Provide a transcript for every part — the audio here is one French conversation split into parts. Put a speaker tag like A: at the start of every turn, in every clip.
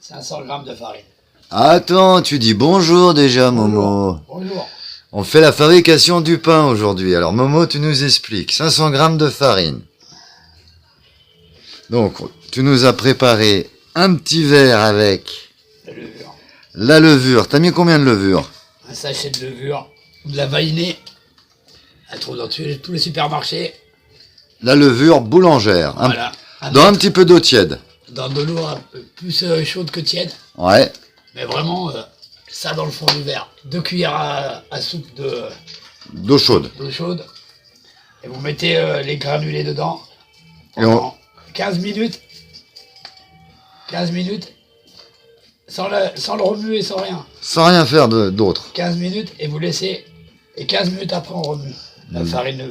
A: 500 grammes de farine.
B: Attends, tu dis bonjour déjà, Momo.
A: Bonjour.
B: On fait la fabrication du pain aujourd'hui. Alors, Momo, tu nous expliques. 500 grammes de farine. Donc, tu nous as préparé un petit verre avec
A: La levure.
B: la levure. T'as mis combien de levure?
A: Un sachet de levure. De la vanillée. Elle trouve dans tous les supermarchés.
B: La levure boulangère.
A: Voilà.
B: Dans un petit peu d'eau tiède.
A: Dans de l'eau un peu plus chaude que tiède.
B: Ouais.
A: Mais vraiment, ça dans le fond du verre. 2 cuillères à soupe
B: D'eau chaude.
A: d'eau chaude. Et vous mettez les granulés dedans.
B: Et on-
A: Pendant 15 minutes. 15 minutes. Sans le remuer, sans rien.
B: Sans rien faire d'autre.
A: 15 minutes et vous laissez. Et 15 minutes après, on remue. La farine,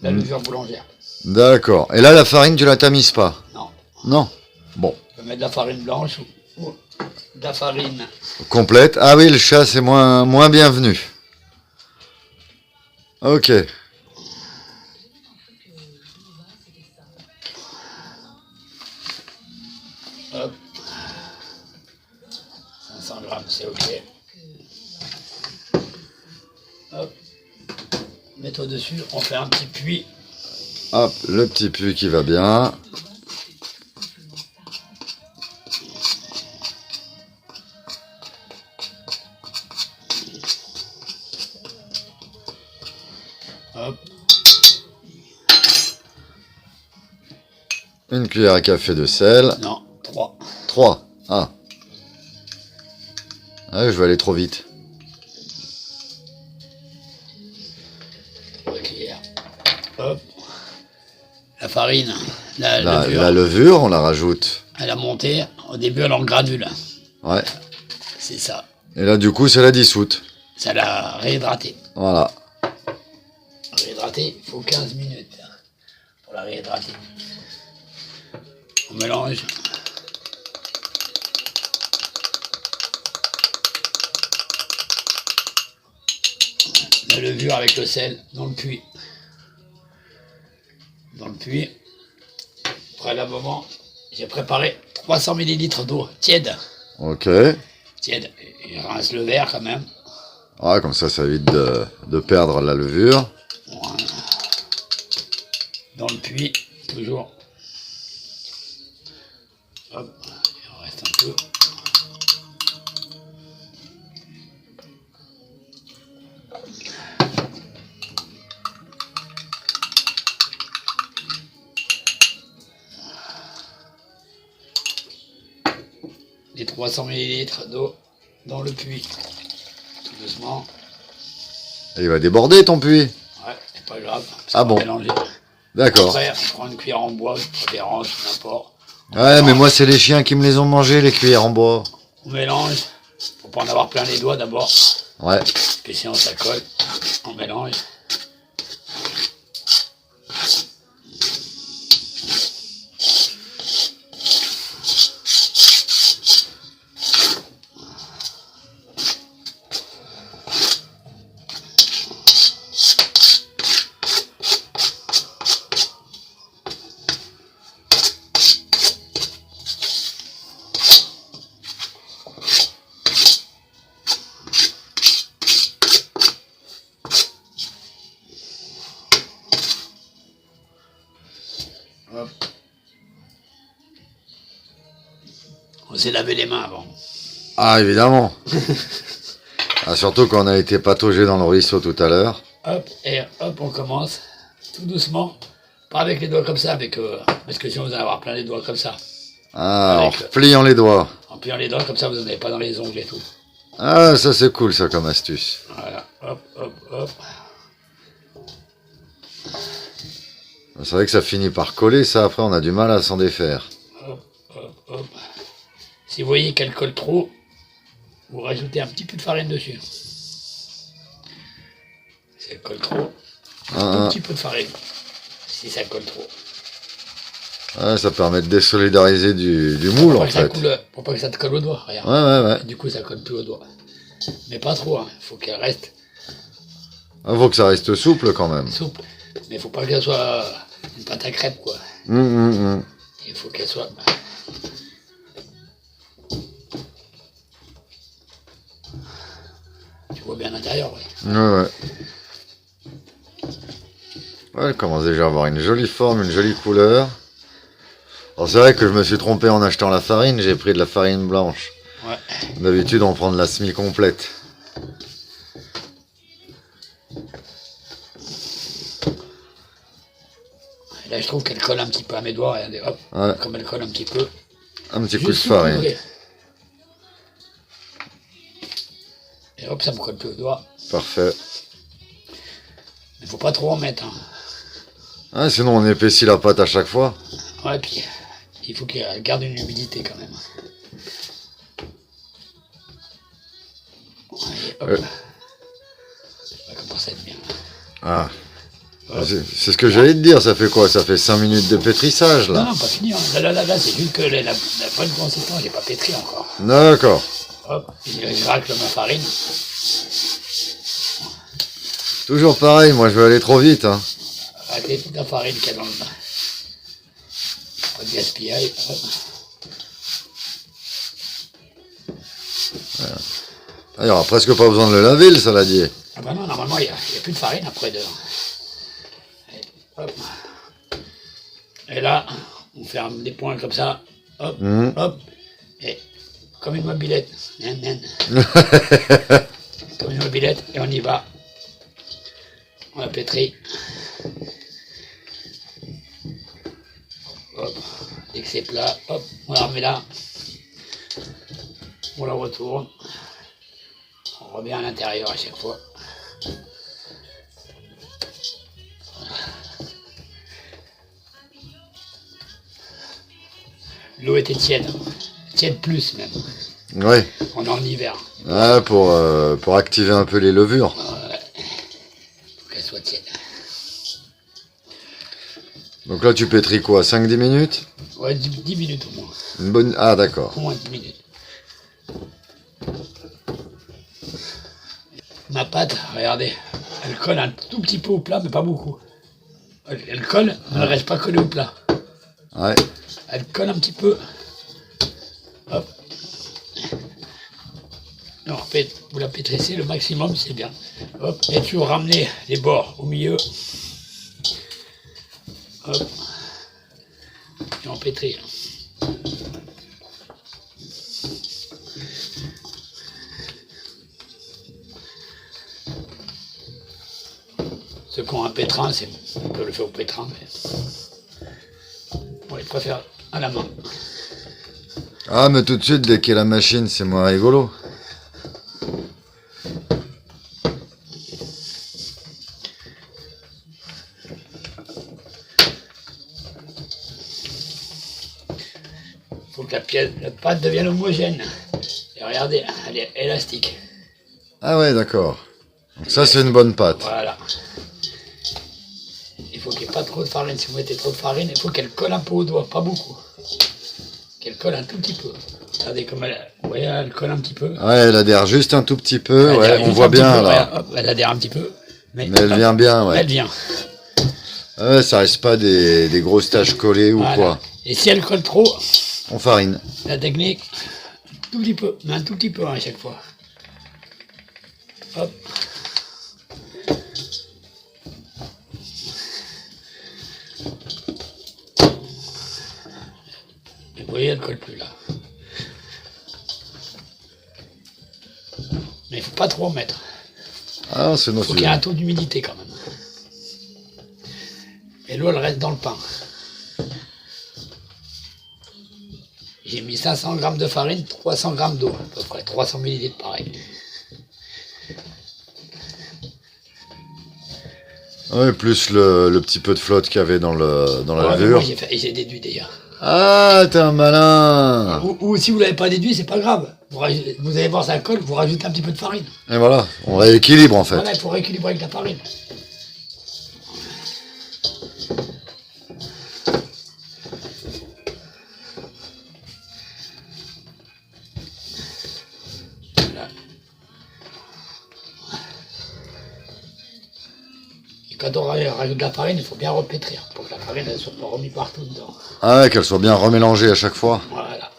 A: la levure boulangère.
B: D'accord. Et là, la farine, tu la tamises pas?
A: Non.
B: Non. Bon.
A: On peut mettre de la farine blanche ou de la farine.
B: Complète. Ah oui, le chat, c'est moins bienvenu. Ok.
A: Hop. 500 grammes, c'est ok. Hop. Mets-toi dessus, on fait un petit puits.
B: Hop, le petit puits qui va bien.
A: Hop.
B: Une cuillère à café de sel.
A: Non, 3.
B: 3. Ah. Ah, je vais aller trop vite.
A: 3 cuillères. Hop. La farine, la levure,
B: La levure, on la rajoute.
A: elle a monté. Au début, elle en granule.
B: Ouais.
A: C'est ça.
B: Et là, du coup, c'est la dissoute.
A: Ça l'a réhydraté.
B: Voilà.
A: Réhydrater, il faut 15 minutes pour la réhydrater. On mélange. La levure avec le sel dans le puits. Dans le puits. Après, là, moment, j'ai préparé 300 ml d'eau tiède.
B: Ok.
A: Tiède. Et rince le verre quand même.
B: Ouais, comme ça évite de perdre la levure.
A: Voilà. Dans le puits, toujours. Hop, il en reste un peu. Les 300 ml d'eau dans le puits. Tout doucement.
B: Et il va déborder ton puits.
A: Ouais, c'est pas grave.
B: Ah bon.
A: Mélanger.
B: D'accord.
A: Après, on prend une cuillère en bois, de préférence, n'importe.
B: Ouais, mais moi, c'est les chiens qui me les ont mangés, les cuillères en bois.
A: On mélange. Faut pas en avoir plein les doigts d'abord.
B: Ouais.
A: Parce que sinon ça colle. On mélange. Hop. On s'est lavé les mains avant.
B: Ah, évidemment. Ah, surtout quand on a été pataugé dans le ruisseau tout à l'heure.
A: Hop, et hop, on commence. Tout doucement. Pas avec les doigts comme ça, parce que sinon vous allez avoir plein les doigts comme ça.
B: Ah,
A: Avec,
B: en pliant les doigts.
A: En pliant les doigts comme ça, vous n'en avez pas dans les ongles et tout.
B: Ah, ça c'est cool, ça, comme astuce.
A: Voilà, hop, hop, hop.
B: C'est vrai que ça finit par coller, ça, après, on a du mal à s'en défaire.
A: Hop, hop, hop. Si vous voyez qu'elle colle trop, vous rajoutez un petit peu de farine dessus. Si elle colle trop, un petit peu de farine. Si ça colle trop.
B: Ouais, ça permet de désolidariser du moule, en fait.
A: Pour pas que ça te colle au doigt, regarde.
B: Ouais, ouais, ouais.
A: Du coup, ça colle plus au doigt. Mais pas trop, hein. Faut qu'elle reste
B: Il faut que ça reste souple, quand même.
A: souple. Mais faut pas qu'elle soit une pâte à crêpes, quoi.
B: Hum.
A: Il faut qu'elle soit vois bien l'intérieur, ouais.
B: Ouais. Ouais, elle commence déjà à avoir une jolie forme, une jolie couleur. Alors c'est vrai que je me suis trompé en achetant la farine, j'ai pris de la farine blanche.
A: Ouais.
B: D'habitude on prend de la semi-complète.
A: Et là, je trouve qu'elle colle un petit peu à mes doigts, regardez, hop,
B: Ouais.
A: comme elle colle un petit peu.
B: Un petit coup de
A: Juste
B: farine.
A: ouvrir. Et hop, ça me colle plus aux doigts.
B: Parfait.
A: Il faut pas trop en mettre, hein.
B: Ah, sinon on épaissit la pâte à chaque fois.
A: Ouais, puis il faut qu'elle garde une humidité quand même. Allez, hop. Ça va commencer à être bien.
B: Ah. C'est ce que j'allais te dire, ça fait quoi? Ça fait 5 minutes de pétrissage
A: Non,
B: là.
A: non, pas fini. Hein. Là, c'est juste que la bonne consistance, j'ai pas pétri encore.
B: D'accord.
A: Hop, je racle ma farine.
B: Toujours pareil, moi je veux aller trop vite. Hein.
A: Racler toute la farine qu'il y a dans le bain. Pas de gaspillage. Hop.
B: Ah, il n'y aura presque pas besoin de le laver le saladier.
A: Ah bah non, normalement, il n'y a plus de farine après dedans. Hop. Et là, on fait des points comme ça. Hop, hop. Et comme une mobilette. Comme une mobilette. Et on y va. On la pétrit. Hop. Dès que c'est plat, hop, on la remet là. On la retourne. On revient à l'intérieur à chaque fois. L'eau était tiède. Tiède plus même.
B: Ouais.
A: On est en hiver.
B: Ah, pour activer un peu les levures.
A: Faut qu'elle soit tiède.
B: Donc là tu pétris quoi? 5-10 minutes?
A: Ouais, 10 minutes au moins.
B: Une bonne... Ah d'accord.
A: Au moins 10 minutes. Ma pâte, regardez, elle colle un tout petit peu au plat, mais pas beaucoup. Elle colle, mais elle reste pas collée au plat.
B: Ouais.
A: Elle colle un petit peu. Hop. Alors, vous la pétrissez le maximum, c'est bien. Hop. Et tu ramenez les bords au milieu. Hop. Et on pétrit. Ceux qui ont un pétrin, on peut le faire au pétrin, mais moi je préfère à la main.
B: Ah mais tout de suite dès qu'il y a la machine c'est moins rigolo.
A: Il faut que la pâte devienne homogène. Et regardez, elle est élastique.
B: Ah ouais d'accord. Donc ça c'est une bonne pâte.
A: Voilà. Il faut qu'il n'y ait pas trop de farine. Si vous mettez trop de farine, il faut qu'elle colle un peu au doigt, pas beaucoup. Qu'elle colle un tout petit peu. Regardez comme elle, vous voyez, elle colle un petit peu.
B: Ouais, elle adhère juste un tout petit peu,
A: Elle
B: ouais,
A: adhère
B: on
A: juste
B: voit
A: un petit
B: bien
A: peu,
B: là.
A: ouais, hop, elle adhère un petit peu. Mais
B: Elle vient bien, ouais.
A: Elle vient.
B: Ouais, ça reste pas des grosses taches collées ou
A: Voilà.
B: quoi.
A: Et si elle colle trop,
B: On farine.
A: la technique, tout petit peu, mais un tout petit peu hein, à chaque fois. Hop. Et vous voyez, elle ne colle plus là. Mais il ne faut pas trop en mettre.
B: Ah, c'est
A: Il faut qu'il y ait un taux d'humidité quand même. Et l'eau, elle reste dans le pain. J'ai mis 500 g de farine, 300 g d'eau, à peu près, 300 ml pareil.
B: Ouais, plus le petit peu de flotte qu'il y avait dans la
A: Ouais,
B: levure.
A: moi, j'ai déduit d'ailleurs.
B: Ah, t'es un malin.
A: Ou si vous ne l'avez pas déduit, c'est pas grave. Vous allez voir ça colle, vous rajoutez un petit peu de farine.
B: Et voilà, on rééquilibre en fait.
A: Voilà, il faut rééquilibrer avec la farine. Voilà. Et quand on rajoute de la farine, il faut bien repétrir pour que la farine ne soit pas remise partout dedans.
B: Ah ouais, qu'elle soit bien remélangée à chaque fois.
A: Voilà.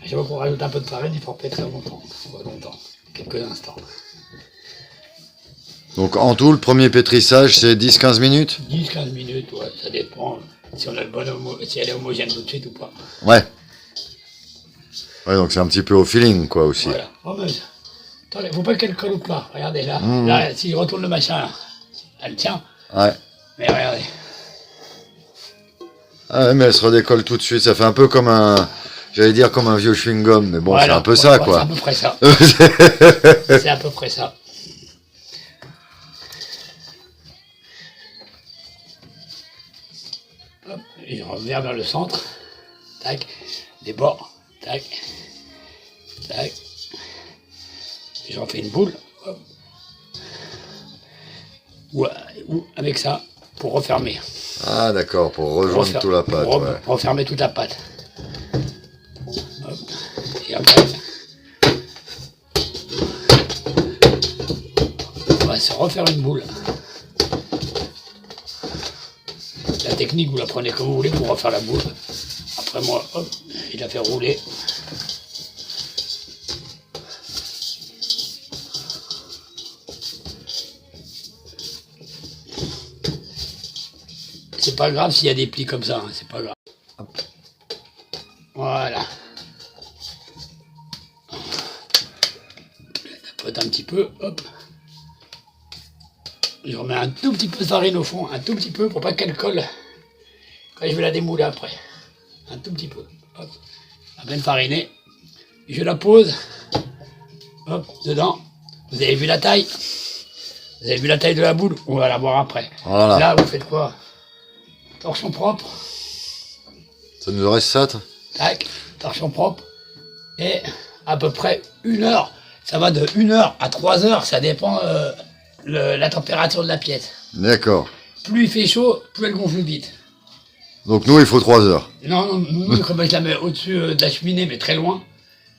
A: À chaque fois qu'on rajoute un peu de farine, il faut repétrir longtemps. quelques instants.
B: Donc en tout, le premier pétrissage, c'est 10-15 minutes?
A: 10-15 minutes, ouais, ça dépend si on a le bon si elle est homogène tout de suite ou pas.
B: Ouais. Ouais, donc c'est un petit peu au feeling, quoi, aussi.
A: Voilà. Oh, mais, attendez, faut pas qu'elle colle au plat. Regardez là. Là, si je retourne le machin, là, elle tient.
B: Ouais.
A: Mais regardez.
B: Ah ouais, mais elle se redécolle tout de suite. Ça fait un peu comme un... J'allais dire comme un vieux chewing-gum, mais bon,
A: Voilà,
B: c'est un peu ça,
A: c'est
B: quoi.
A: à peu près ça. C'est à peu près ça. Hop, et je reviens vers le centre. Tac. Les bords. Tac. Tac. Et j'en fais une boule. Hop. Ou avec ça, pour refermer.
B: Ah, d'accord, pour rejoindre toute la pâte, ouais.
A: Refermer toute la pâte. Hop. Et après, on va se refaire une boule. La technique, vous la prenez comme vous voulez pour refaire la boule. Après moi, hop, il la fait rouler. C'est pas grave s'il y a des plis comme ça, hein, c'est pas grave. Hop. Voilà. Je tapote un petit peu, hop. Je remets un tout petit peu de farine au fond, un tout petit peu pour pas qu'elle colle quand je vais la démouler après. Un tout petit peu, hop. À peine farinée. Je la pose, hop, dedans. Vous avez vu la taille? Vous avez vu la taille de la boule? On va la voir après.
B: Voilà.
A: Là, vous faites quoi? Torchon propre.
B: Ça nous reste ça, toi?
A: Tac, torchon propre. Et à peu près 1 heure. Ça va de 1 heure à 3 heures, ça dépend la température de la pièce.
B: D'accord.
A: Plus il fait chaud, plus elle gonfle vite.
B: Donc nous, il faut 3 heures.
A: Non, nous, comme je la mets au-dessus de la cheminée, mais très loin,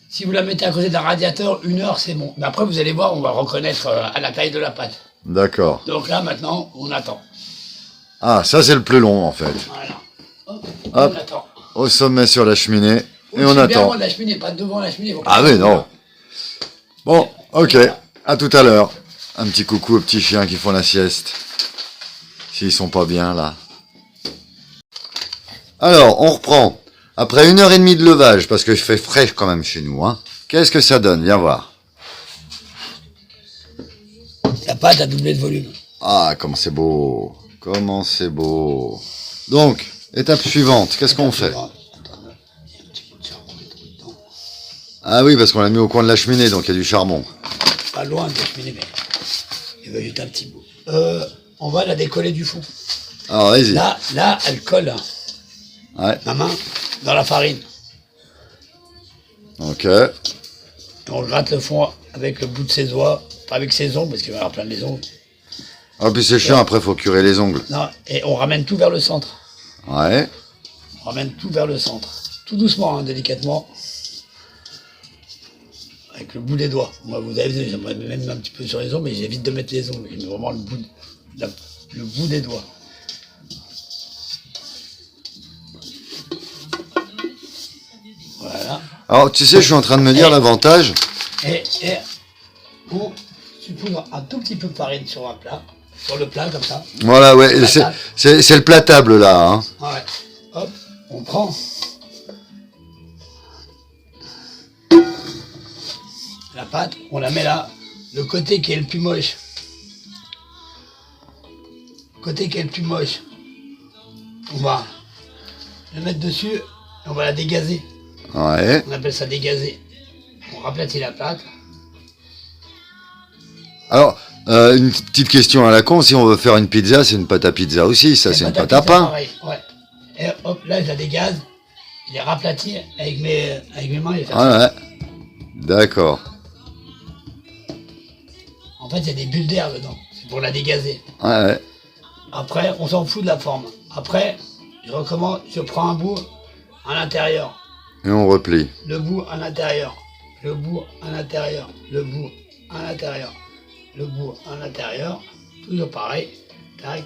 A: si vous la mettez à côté d'un radiateur, 1 heure, c'est bon. Mais après, vous allez voir, on va reconnaître à la taille de la pâte.
B: D'accord.
A: Donc là, maintenant, on attend.
B: Ah, ça, c'est le plus long, en fait.
A: Voilà. Hop,
B: Hop.
A: on attend.
B: Au sommet sur la cheminée, et on
A: Au-dessus, bien
B: attend.
A: loin de la cheminée, pas devant la cheminée.
B: Ah oui, non. Bon, ok. À tout à l'heure. Un petit coucou aux petits chiens qui font la sieste. S'ils sont pas bien, là. Alors, on reprend. Après 1h30 de levage, parce que je fais frais quand même chez nous, hein. Qu'est-ce que ça donne? Viens voir.
A: La pâte a doublé de volume.
B: Ah, comment c'est beau. Comment c'est beau. Donc, étape suivante, qu'est-ce qu'on fait? Ah oui, parce qu'on l'a mis au coin de la cheminée, donc il y a du charbon.
A: Pas loin de la cheminée, mais il va juste un petit bout. On va la décoller du fond.
B: Alors, vas-y.
A: Là, elle colle,
B: Ouais,
A: ma main, dans la farine.
B: ok.
A: Et on gratte le fond avec le bout de ses doigts, pas avec ses ongles, parce qu'il va y avoir plein de les ongles.
B: Ah, puis c'est chiant, après, faut curer les ongles.
A: Non, et on ramène tout vers le centre.
B: Ouais.
A: On ramène tout vers le centre. Tout doucement, hein, délicatement. Avec le bout des doigts. Moi, vous avez vu, j'aimerais même un petit peu sur les ongles, mais j'évite de mettre les ongles. Je mets vraiment le bout des doigts. Voilà.
B: Alors, tu sais, je suis en train de me dire l'avantage.
A: Et on saupoudre un tout petit peu de farine sur un plat. Sur le plat, comme ça.
B: Voilà, ouais,
A: Platable.
B: c'est le platable, là, hein.
A: Ouais. Hop, on prend. La pâte, on la met là. Le côté qui est le plus moche. Côté qui est le plus moche. On va le mettre dessus et on va la dégazer.
B: Ouais.
A: On appelle ça dégazer. On raplatit la pâte.
B: Alors, une petite question à la con, si on veut faire une pizza, c'est une pâte à pizza aussi, ça c'est une pâte à
A: pizza,
B: pain.
A: pareil, ouais. Et hop, là je la dégaze. Il est raplati avec mes mains. Et
B: Ouais, ouais. D'accord.
A: En fait, il y a des bulles d'air dedans. C'est pour la dégazer.
B: Ouais, ouais.
A: Après, on s'en fout de la forme. Après, je recommence, je prends un bout à l'intérieur.
B: Et on replie.
A: Le bout à l'intérieur. Le bout à l'intérieur. Le bout à l'intérieur. Le bout à l'intérieur. Toujours pareil. Tac.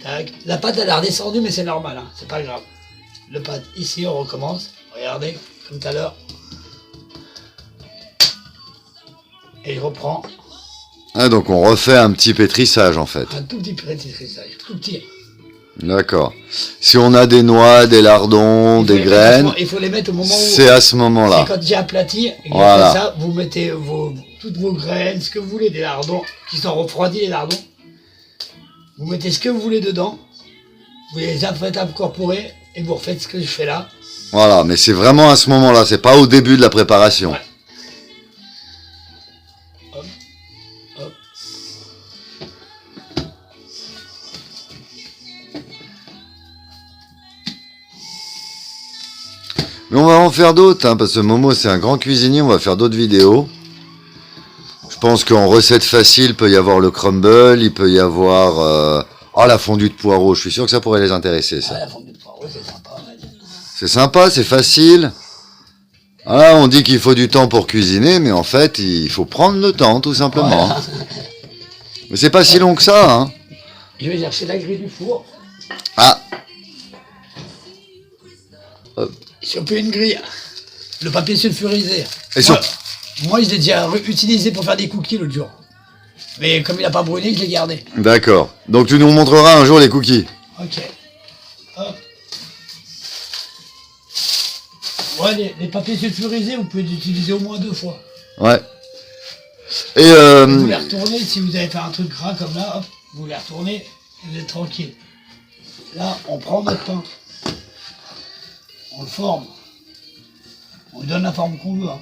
A: Tac. La pâte, elle a redescendu, mais c'est normal. Hein. C'est pas grave. Le pâte, ici, on recommence. Regardez, comme tout à l'heure. et je reprends
B: Ah, donc on refait un petit pétrissage en fait.
A: un tout petit pétrissage, tout petit.
B: D'accord. Si on a des noix, des lardons, des graines,
A: Il faut les mettre au moment où...
B: c'est à ce moment-là.
A: C'est quand j'ai aplati, et que
B: Voilà.
A: j'ai fait ça, vous mettez toutes vos graines, ce que vous voulez, des lardons, qui sont refroidis les lardons. Vous mettez ce que vous voulez dedans, vous les faites incorporer, et vous refaites ce que je fais là.
B: Voilà, mais c'est vraiment à ce moment-là, c'est pas au début de la préparation.
A: Ouais. Hop, hop.
B: Mais on va en faire d'autres, hein, parce que Momo c'est un grand cuisinier, on va faire d'autres vidéos. Je pense qu'en recette facile, il peut y avoir le crumble, il peut y avoir la fondue de poireaux, je suis sûr que ça pourrait les intéresser, ça.
A: Ah, la fondue de poireaux, c'est sympa. Ouais.
B: C'est sympa, c'est facile. Voilà, on dit qu'il faut du temps pour cuisiner, mais en fait, il faut prendre le temps, tout simplement.
A: Voilà.
B: Mais c'est pas si long que ça, hein.
A: Je vais chercher la grille du four.
B: Ah,
A: Si on fait une grille, le papier sulfurisé.
B: Et
A: Moi, je l'ai déjà utilisé pour faire des cookies l'autre jour. Mais comme il n'a pas brûlé, je l'ai gardé.
B: d'accord. Donc tu nous montreras un jour les cookies.
A: Ok. Hop. Ouais, les papiers sulfurisés, vous pouvez les utiliser au moins 2 fois.
B: Ouais. Et
A: Vous les retournez, si vous avez fait un truc gras comme là, hop, vous les retournez, et vous êtes tranquille. Là, on prend notre pain. On le forme. On lui donne la forme qu'on veut. Hein.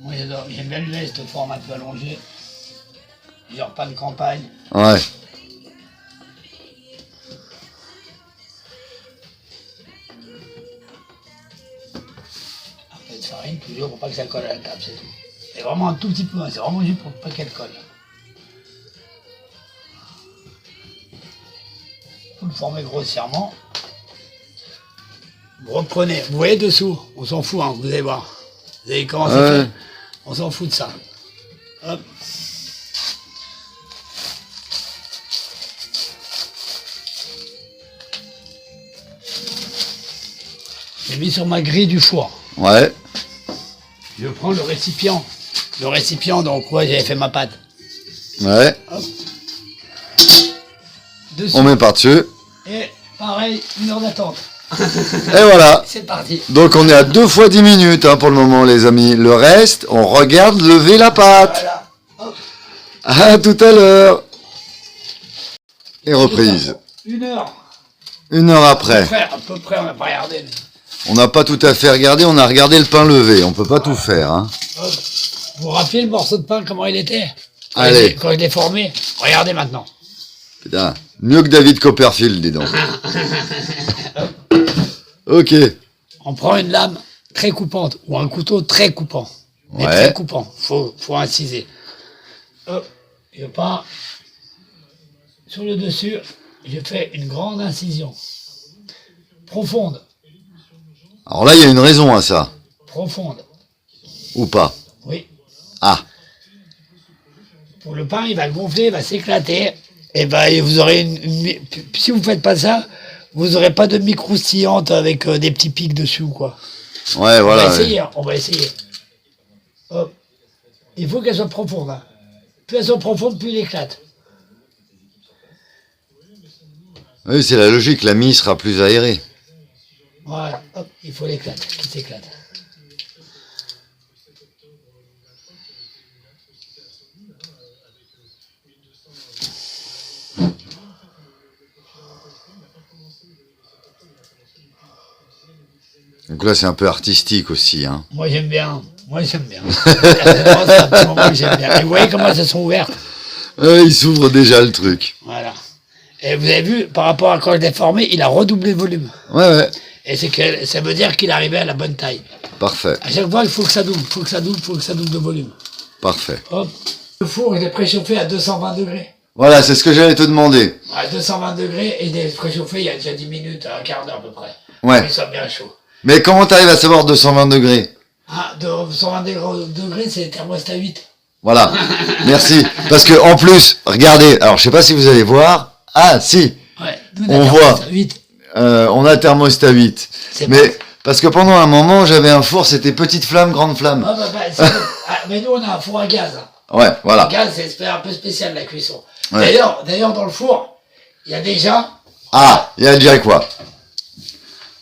A: Moi, j'aime bien lui laisser cette forme un peu allongée. Genre pain de campagne.
B: ouais.
A: Un peu de farine, toujours pour pas que ça colle à la table, c'est tout. Et vraiment un tout petit peu, hein, c'est vraiment juste pour pas qu'elle colle. Vous le formez grossièrement. Vous reprenez, vous voyez dessous, on s'en fout, hein, vous allez voir. Vous allez comment c'est
B: Ouais.
A: fait. On s'en fout de ça. Hop. J'ai mis sur ma grille du four.
B: Ouais.
A: Je prends le récipient. Le récipient, donc, ouais, j'avais fait ma pâte.
B: Ouais.
A: Dessus.
B: On met par-dessus.
A: Et pareil, 1 heure d'attente.
B: Et voilà.
A: C'est parti.
B: Donc on est à 2 fois 10 minutes hein, pour le moment les amis. Le reste, on regarde lever la pâte.
A: Voilà. Hop.
B: À tout à l'heure. Et reprise.
A: 1 heure.
B: 1 heure après.
A: À peu près, on n'a pas regardé.
B: On n'a pas tout à fait regardé, on a regardé le pain levé. On peut pas tout faire. Hein.
A: Hop. Vous vous rappelez le morceau de pain, comment il était
B: Allez.
A: Quand je l'ai formé. Regardez maintenant.
B: Putain, mieux que David Copperfield, dis donc. Ok.
A: On prend une lame très coupante ou un couteau très coupant. Mais
B: Ouais.
A: très coupant. Faut inciser. Hop. Je pars sur le dessus. Je fais une grande incision. Profonde.
B: Alors là, il y a une raison à ça.
A: Profonde.
B: Ou pas.
A: Oui.
B: Ah.
A: Pour le pain, il va gonfler, il va s'éclater. Et ben, vous aurez si vous ne faites pas ça, vous n'aurez pas de mie croustillante avec des petits pics dessus ou quoi.
B: Ouais, voilà.
A: On va essayer, hein, on va essayer. Hop. Il faut qu'elle soit profonde. Hein. Plus elle soit profonde, plus il éclate.
B: Oui, c'est la logique, la mie sera plus aérée.
A: Voilà, hop, il faut l'éclate, qu'il s'éclate.
B: Donc là, c'est un peu artistique aussi. Hein.
A: Moi j'aime bien. Moi j'aime bien. C'est un petit moment que j'aime bien. Et vous voyez comment elles se sont ouvertes.
B: Il s'ouvre déjà le truc.
A: Voilà. Et vous avez vu, par rapport à quand je l'ai formé, il a redoublé de volume.
B: Ouais, ouais.
A: Et c'est que ça veut dire qu'il est arrivé à la bonne taille.
B: Parfait.
A: À chaque fois, il faut que ça double, il faut que ça double, il faut que ça double de volume.
B: Parfait.
A: Hop. Le four, il est préchauffé à 220 degrés.
B: Voilà, c'est ce que j'allais te demander.
A: À 220 degrés, et il est préchauffé il y a déjà 10 minutes, un quart d'heure à peu près.
B: Ouais.
A: Pour qu'il soit bien chaud.
B: Mais comment t'arrives à savoir 220 degrés?
A: Ah, 220 degrés, c'est thermostat 8.
B: Voilà. Merci. Parce que en plus, regardez, alors je sais pas si vous allez voir. Ah, si.
A: Ouais.
B: On voit.
A: 8.
B: On a thermostat 8.
A: C'est
B: Mais
A: bon.
B: Parce que pendant un moment, j'avais un four, c'était petite flamme, grande flamme.
A: Mais nous, on a un four à gaz.
B: Ouais, voilà.
A: Le gaz, c'est un peu spécial, la cuisson.
B: Ouais.
A: D'ailleurs, dans le four, il y a déjà...
B: Ah, il y a déjà quoi?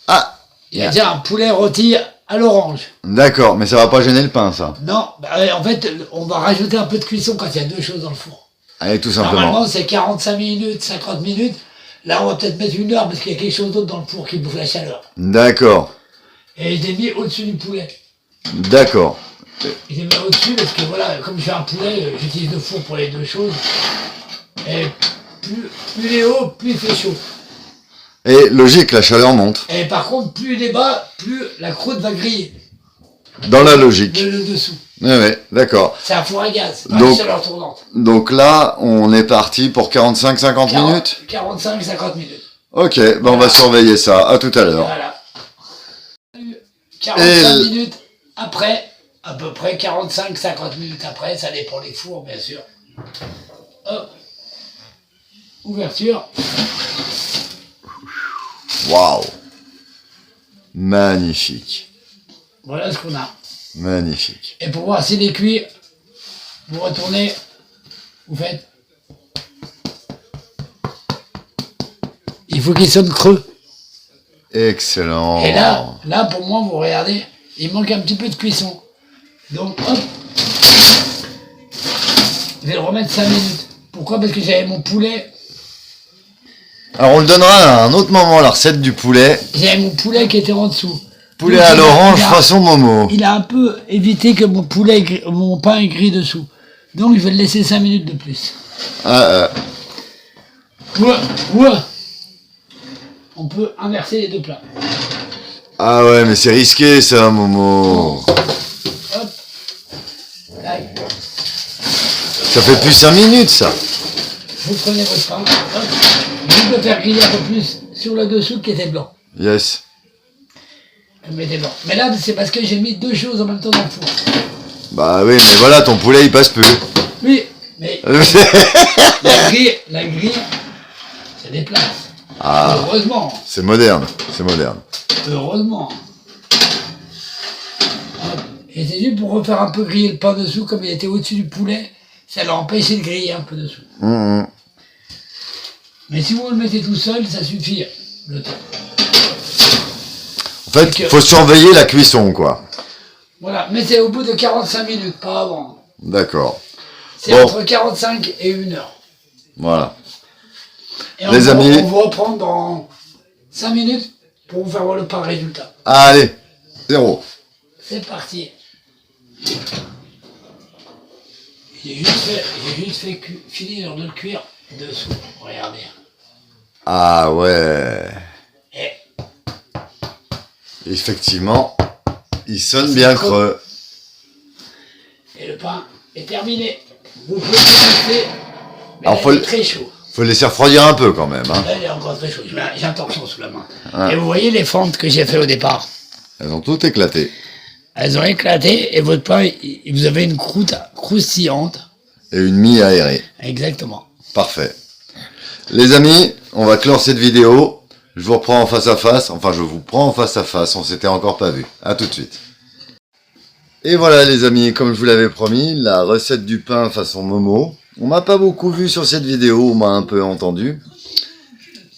B: Ah,
A: Il y a déjà un poulet rôti à l'orange.
B: d'accord, mais ça va pas gêner le pain, ça.
A: Non, en fait, on va rajouter un peu de cuisson quand il y a deux choses dans le four.
B: Allez, tout simplement.
A: Normalement, c'est 45 minutes, 50 minutes. Là, on va peut-être mettre 1 heure parce qu'il y a quelque chose d'autre dans le four qui bouffe la chaleur.
B: D'accord,
A: Et je l'ai mis au-dessus du poulet.
B: d'accord.
A: Je l'ai mis au-dessus parce que voilà, comme je fais un poulet, j'utilise le four pour les deux choses. Et plus il est haut, plus il fait chaud.
B: Et logique, la chaleur monte.
A: Et par contre, plus il est bas, plus la croûte va griller.
B: Dans la logique.
A: Le dessous.
B: Ouais, d'accord.
A: C'est un four à gaz, c'est pas
B: Donc-
A: une chaleur tournante.
B: Donc là, on est parti pour 45-50 minutes.
A: 45-50 minutes.
B: Ok, ben on va surveiller ça. À tout à l'heure.
A: Voilà. 45 minutes après, à peu près 45-50 minutes après, ça dépend des fours, bien sûr. Hop. Ouverture.
B: Waouh. Magnifique.
A: Voilà ce qu'on a.
B: Magnifique.
A: Et pour voir s'il est cuit, vous retournez, vous faites. Il faut qu'il sonne creux.
B: Excellent.
A: Et là, pour moi, vous regardez, il manque un petit peu de cuisson. Donc, hop. Je vais le remettre 5 minutes. Pourquoi? Parce que j'avais mon poulet.
B: Alors on le donnera à un autre moment, la recette du poulet.
A: J'avais mon poulet qui était en dessous.
B: Poulet
A: Donc,
B: à l'orange
A: il a-
B: façon Momo.
A: Il a un peu évité que mon poulet, mon pain est gris dessous. Donc je vais le laisser 5 minutes de plus. Ouais. On peut inverser les deux plats.
B: Ah ouais, mais c'est risqué ça, Momo.
A: Hop. Tac.
B: Ça fait plus 5 minutes ça.
A: Vous prenez votre pain. Hop. Vous le faire griller un peu plus sur le dessous qui était blanc.
B: Yes.
A: Vous mettez blanc. Mais là, c'est parce que j'ai mis deux choses en même temps dans le four.
B: Bah oui, mais voilà, ton poulet il passe plus.
A: Oui, mais la grille se déplace.
B: Ah,
A: Heureusement.
B: c'est moderne, c'est moderne.
A: Heureusement. Hop. Et c'est juste pour refaire un peu griller le pain dessous, comme il était au-dessus du poulet, ça l'a empêché de griller un peu dessous. Mais si vous le mettez tout seul, ça suffit le temps.
B: En fait, il faut surveiller la cuisson, quoi.
A: Voilà, mais c'est au bout de 45 minutes, pas avant.
B: D'accord.
A: C'est
B: Bon.
A: entre 45 et 1 heure.
B: Voilà.
A: Et
B: Les amis.
A: on vous reprend dans 5 minutes pour vous faire voir le pain résultat.
B: Allez, 0.
A: C'est parti. J'ai juste fait finir de le cuire dessous. Regardez.
B: Ah ouais.
A: Et
B: Effectivement, il sonne bien creux.
A: Et le pain est terminé. Vous pouvez le laisser, mais
B: Alors,
A: là, il est très chaud.
B: Faut le laisser refroidir un peu quand même. Hein.
A: Là, il est encore très chaud. J'ai un torchon sous la main. Ouais. Et vous voyez les fentes que j'ai fait au départ.
B: Elles ont toutes éclaté.
A: Elles ont éclaté et votre pain, vous avez une croûte croustillante.
B: Et une mie aérée.
A: Exactement.
B: Parfait. Les amis, on va clore cette vidéo. Je vous reprends en face à face. Enfin, je vous prends en face à face. On s'était encore pas vu. À tout de suite. Et voilà les amis, comme je vous l'avais promis, la recette du pain façon Momo. On m'a pas beaucoup vu sur cette vidéo, on m'a un peu entendu.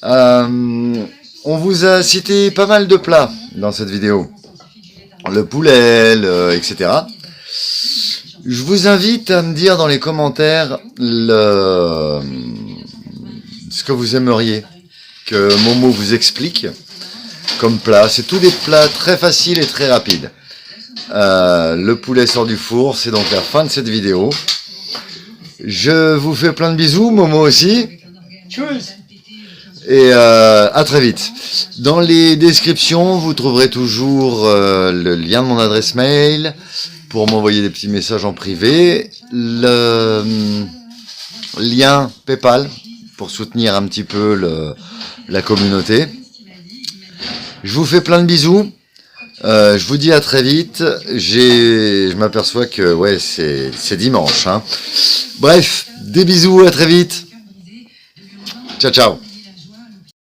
B: On vous a cité pas mal de plats dans cette vidéo. Le poulet, etc. Je vous invite à me dire dans les commentaires ce que vous aimeriez que Momo vous explique comme plat. C'est tous des plats très faciles et très rapides. Le poulet sort du four, c'est donc la fin de cette vidéo. Je vous fais plein de bisous, Momo aussi.
A: Tchuss.
B: Et à très vite. Dans les descriptions, vous trouverez toujours le lien de mon adresse mail pour m'envoyer des petits messages en privé. Le lien PayPal pour soutenir un petit peu la communauté. Je vous fais plein de bisous. Je vous dis à très vite. Je m'aperçois que ouais, c'est dimanche. Hein. Bref, des bisous, à très vite. Ciao, ciao.